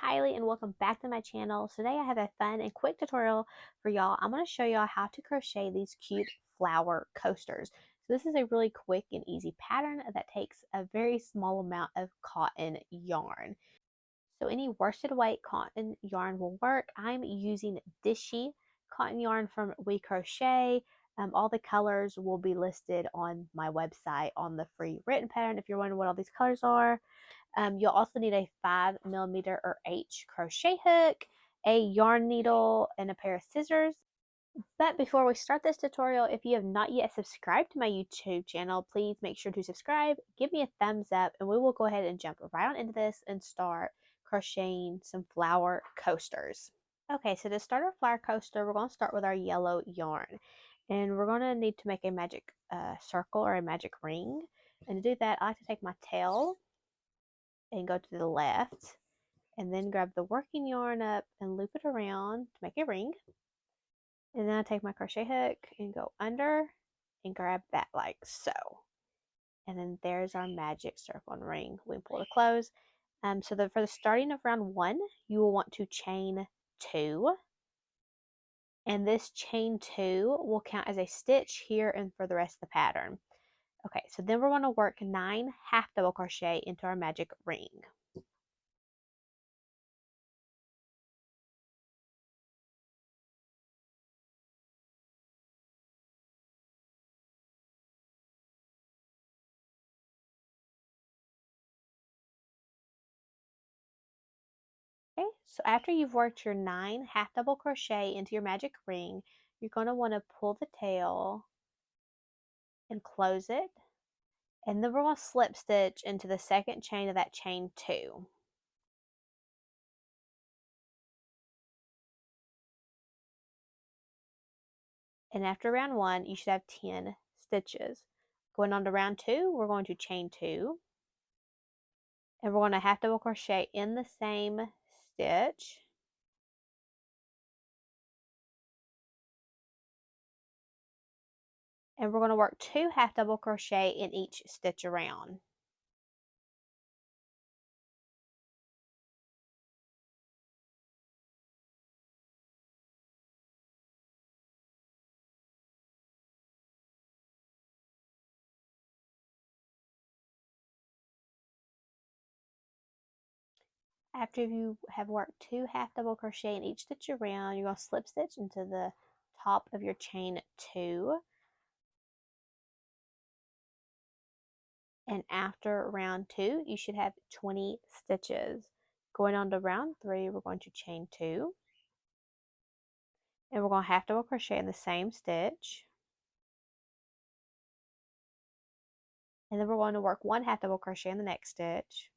Kylie and welcome back to my channel. Today I have a fun and quick tutorial for y'all. I'm going to show y'all how to crochet these cute flower coasters. So this is a really quick and easy pattern that takes a very small amount of cotton yarn. So any worsted weight cotton yarn will work. I'm using Dishy cotton yarn from OkieGirlBling'n'Things. All the colors will be listed on my website on the free written pattern if you're wondering what all these colors are. You'll also need a 5mm or H crochet hook, a yarn needle, and a pair of scissors. But before we start this tutorial, if you have not yet subscribed to my YouTube channel, please make sure to subscribe, give me a thumbs up, and we will go ahead and jump right on into this and start crocheting some flower coasters. Okay, so to start our flower coaster, we're going to start with our yellow yarn. And we're going to need to make a magic circle or a magic ring. And to do that, I like to take my tail and go to the left and then grab the working yarn up and loop it around to make a ring. And then I take my crochet hook and go under and grab that like so. And then there's our magic circle and ring. We can pull it close. For the starting of round 1, you will want to chain 2. And this chain 2 will count as a stitch here and for the rest of the pattern. Okay, so then we're going to work 9 half double crochet into our magic ring. Okay, so after you've worked your 9 half double crochet into your magic ring, you're going to want to pull the tail and close it. And then we're going to slip stitch into the second chain of that chain 2. And after round 1, you should have 10 stitches. Going on to round 2, we're going to chain 2. And we're going to half double crochet in the same stitch. And we're going to work 2 half double crochet in each stitch around. After you have worked 2 half double crochet in each stitch around, you're going to slip stitch into the top of your chain 2. And after round 2, you should have 20 stitches. Going on to round 3, we're going to chain 2. And we're going to half double crochet in the same stitch. And then we're going to work 1 half double crochet in the next stitch.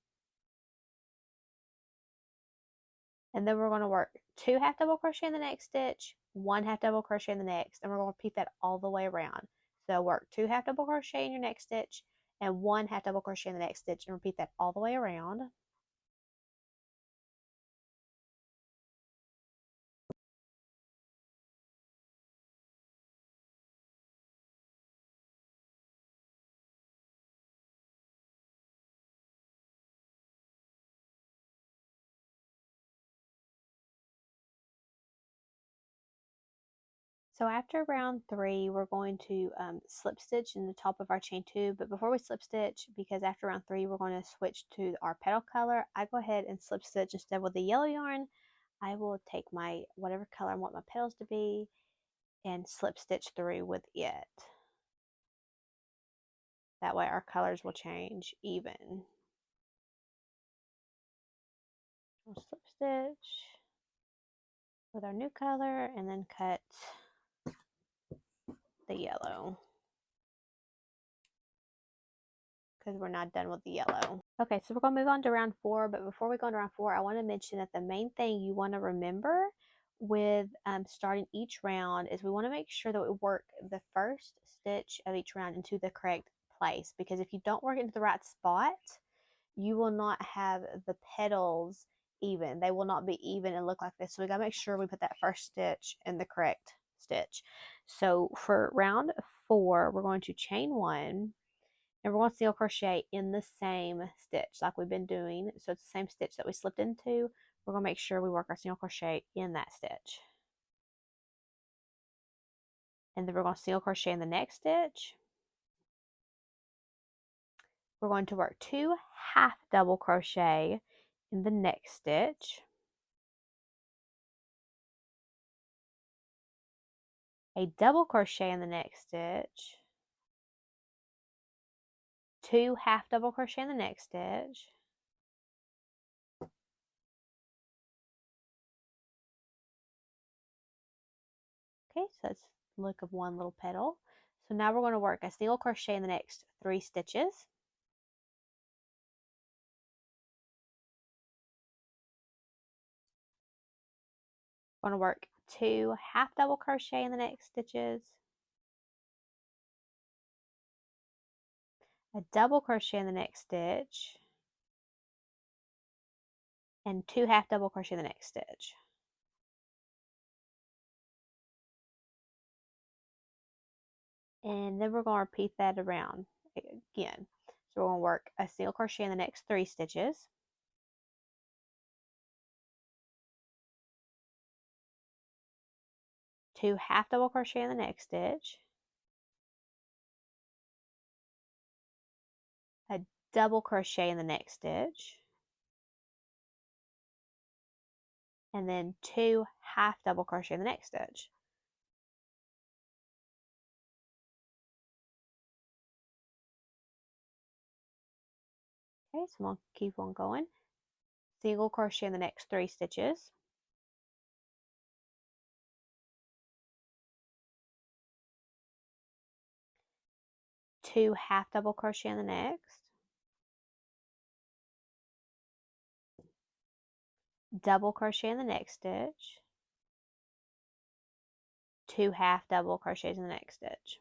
And then we're going to work 2 half double crochet in the next stitch, 1 half double crochet in the next, and we're going to repeat that all the way around. So work 2 half double crochet in your next stitch and 1 half double crochet in the next stitch, and repeat that all the way around. So after round 3, we're going to slip stitch in the top of our chain 2. But before we slip stitch, because after round 3, we're going to switch to our petal color, I go ahead and slip stitch instead with the yellow yarn. I will take my whatever color I want my petals to be and slip stitch through with it. That way our colors will change even. We'll slip stitch with our new color and then cut the yellow because we're not done with the yellow. Okay, so we're going to move on to round 4, but before we go on to round 4, I want to mention that the main thing you want to remember with starting each round is we want to make sure that we work the first stitch of each round into the correct place, because if you don't work it into the right spot, you will not have the petals even. They will not be even and look like this. So we got to make sure we put that first stitch in the correct stitch. So for round 4, we're going to chain 1. And we're going to single crochet in the same stitch like we've been doing. So it's the same stitch that we slipped into. we're going to make sure we work our single crochet in that stitch. And then we're going to single crochet in the next stitch. We're going to work 2 half double crochet in the next stitch. A double crochet in the next stitch. 2 half double crochet in the next stitch. Okay, so that's the look of one little petal. So now we're going to work a single crochet in the next 3 stitches. We're going to work 2 half double crochet in the next stitches. A double crochet in the next stitch. And 2 half double crochet in the next stitch. And then we're going to repeat that around again. So we're going to work a single crochet in the next 3 stitches. Two half double crochet in the next stitch. A double crochet in the next stitch. And then 2 half double crochet in the next stitch. Okay, so I'm going to keep on going. Single crochet in the next 3 stitches. Two half double crochet in the next. Double crochet in the next stitch. 2 half double crochets in the next stitch.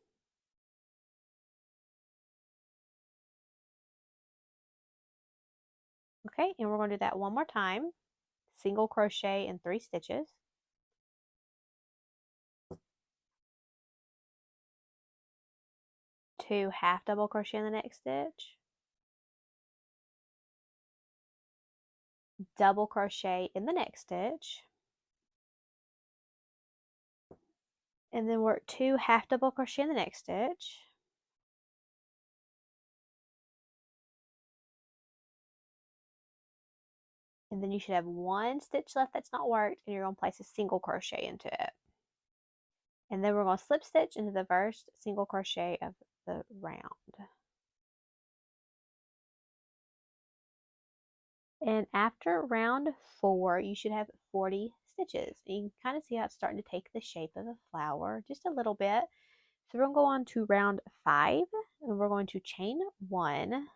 Okay, and we're going to do that one more time. Single crochet in 3 stitches. Two half double crochet in the next stitch. Double crochet in the next stitch. And then work 2 half double crochet in the next stitch. And then you should have 1 stitch left that's not worked, and you're going to place a single crochet into it. And then we're going to slip stitch into the first single crochet of the round. And after round 4, you should have 40 stitches. And you can kind of see how it's starting to take the shape of a flower just a little bit. So we're going to go on to round 5, and we're going to chain 1.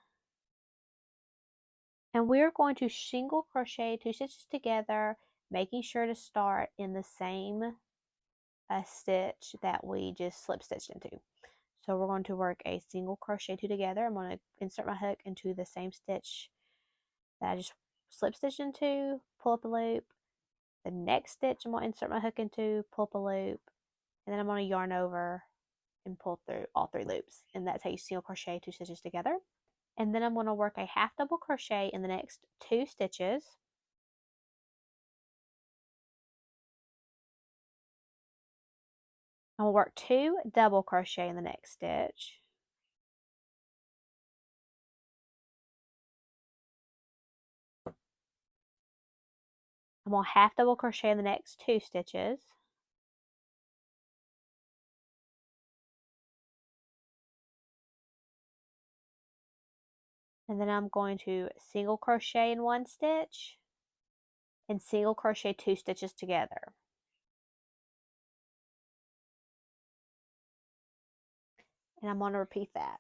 And we're going to single crochet 2 stitches together, making sure to start in the same stitch that we just slip stitched into. So we're going to work a single crochet 2 together. I'm going to insert my hook into the same stitch that I just slip stitched into, pull up a loop. The next stitch I'm going to insert my hook into, pull up a loop, and then I'm going to yarn over and pull through all 3 loops. And that's how you single crochet 2 stitches together. And then I'm going to work a half double crochet in the next 2 stitches. I'm going to work 2 double crochet in the next stitch. I'm going to half double crochet in the next 2 stitches. And then I'm going to single crochet in 1 stitch and single crochet 2 stitches together. And I'm going to repeat that.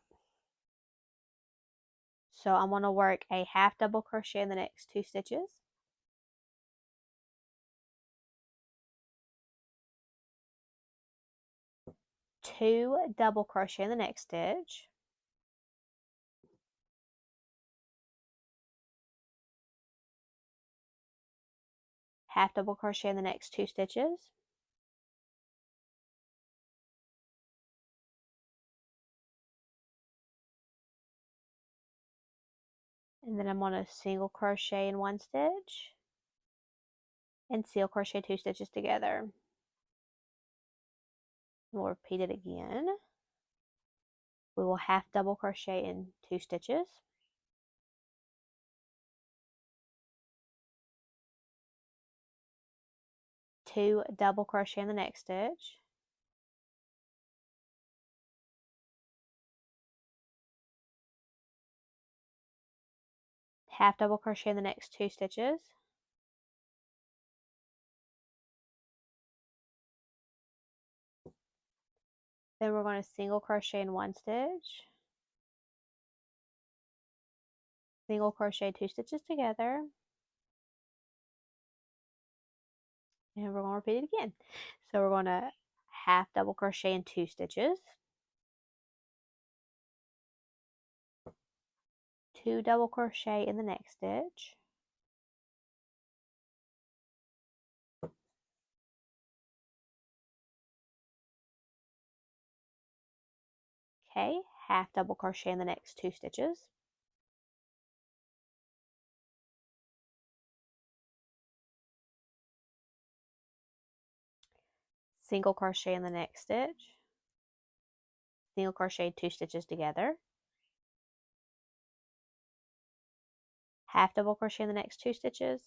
So I'm going to work a half double crochet in the next 2 stitches. Two double crochet in the next stitch. Half double crochet in the next 2 stitches. And then I'm going to single crochet in 1 stitch and single crochet 2 stitches together. We'll repeat it again. We will half double crochet in 2 stitches. Two double crochet in the next stitch. Half double crochet in the next 2 stitches. Then we're going to single crochet in 1 stitch. Single crochet 2 stitches together. And we're going to repeat it again. So we're going to half double crochet in 2 stitches. 2 double crochet in the next stitch. Okay, half double crochet in the next 2 stitches. Single crochet in the next stitch. Single crochet 2 stitches together. Half double crochet in the next 2 stitches.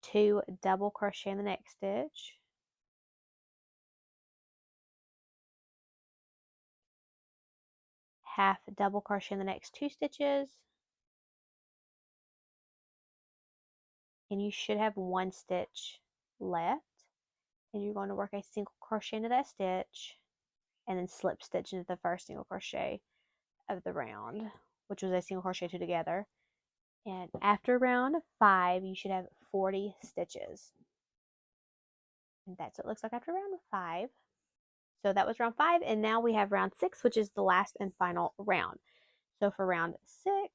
2 double crochet in the next stitch. Half double crochet in the next 2 stitches. And you should have 1 stitch left. And you're going to work a single crochet into that stitch and then slip stitch into the first single crochet of the round, which was a single crochet 2 together. And after round 5, you should have 40 stitches. And that's what it looks like after round 5. So that was round 5, and now we have round 6, which is the last and final round. So for round 6,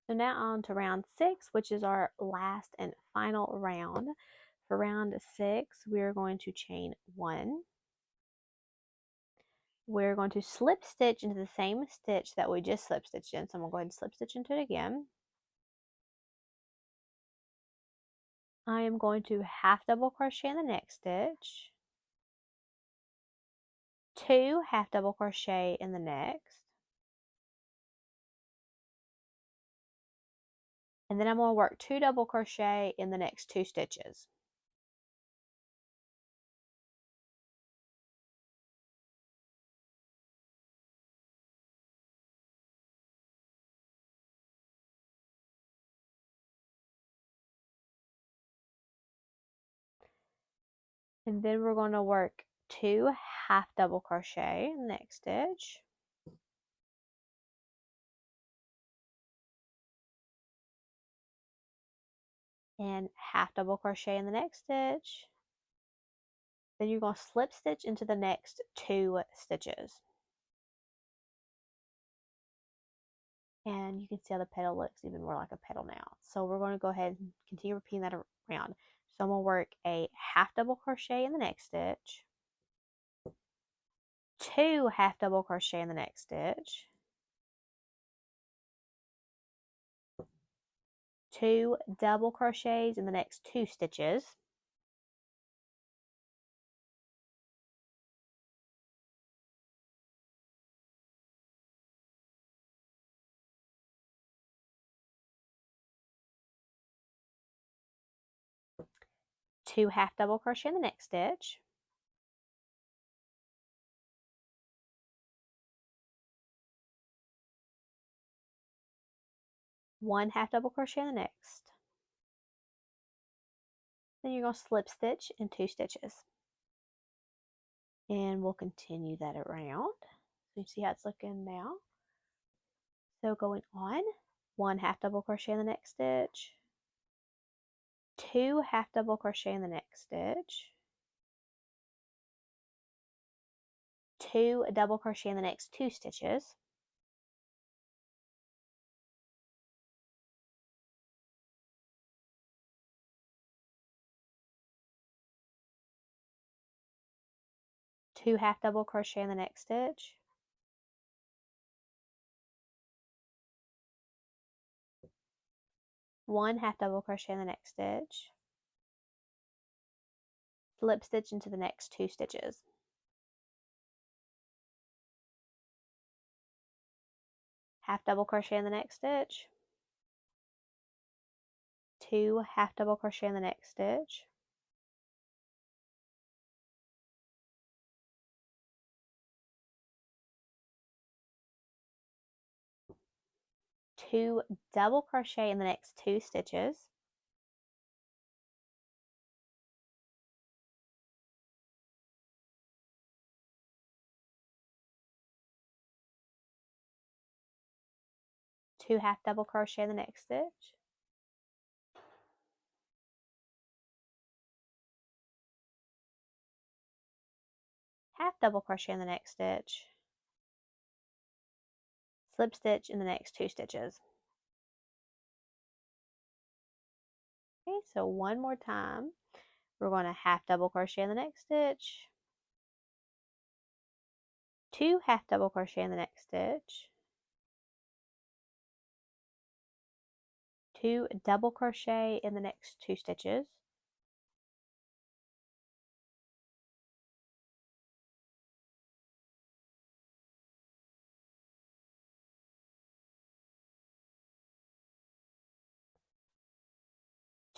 so now on to round 6, which is our last and final round. For round 6, we're going to chain 1. We're going to slip stitch into the same stitch that we just slip stitched in. So I'm going to go ahead and slip stitch into it again. I am going to half double crochet in the next stitch. 2 half double crochet in the next. And then I'm going to work 2 double crochet in the next 2 stitches. And then we're going to work 2 half double crochet in the next stitch. And half double crochet in the next stitch. Then you're going to slip stitch into the next 2 stitches. And you can see how the petal looks even more like a petal now. So we're going to go ahead and continue repeating that around. So I'm going to work a half double crochet in the next stitch. 2 half double crochet in the next stitch. 2 double crochets in the next 2 stitches. Two half double crochet in the next stitch. One half double crochet in the next. Then you're going to slip stitch in 2 stitches. And we'll continue that around. So you see how it's looking now. So going on, 1 half double crochet in the next stitch. 2 half double crochet in the next stitch. 2 double crochet in the next 2 stitches. Two half double crochet in the next stitch. 1 half double crochet in the next stitch, slip stitch into the next 2 stitches, half double crochet in the next stitch, 2 half double crochet in the next stitch, two double crochet in the next 2 stitches, two half double crochet in the next stitch, half double crochet in the next stitch, slip stitch in the next 2 stitches. Okay, so one more time. We're going to half double crochet in the next stitch, 2 half double crochet in the next stitch, 2 double crochet in the next 2 stitches,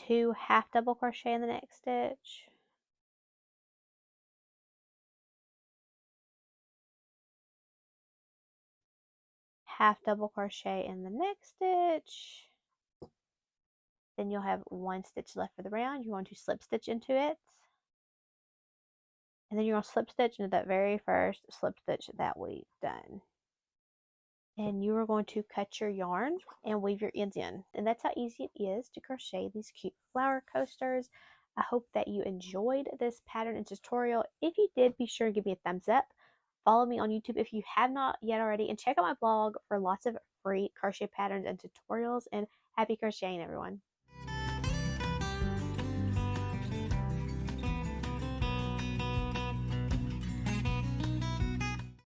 two half double crochet in the next stitch, half double crochet in the next stitch. Then you'll have 1 stitch left for the round. You want to slip stitch into it, and then you're going to slip stitch into that very first slip stitch that we've done. And you are going to cut your yarn and weave your ends in. And that's how easy it is to crochet these cute flower coasters. I hope that you enjoyed this pattern and tutorial. If you did, be sure to give me a thumbs up. Follow me on YouTube if you have not yet already, and check out my blog for lots of free crochet patterns and tutorials. And happy crocheting, everyone.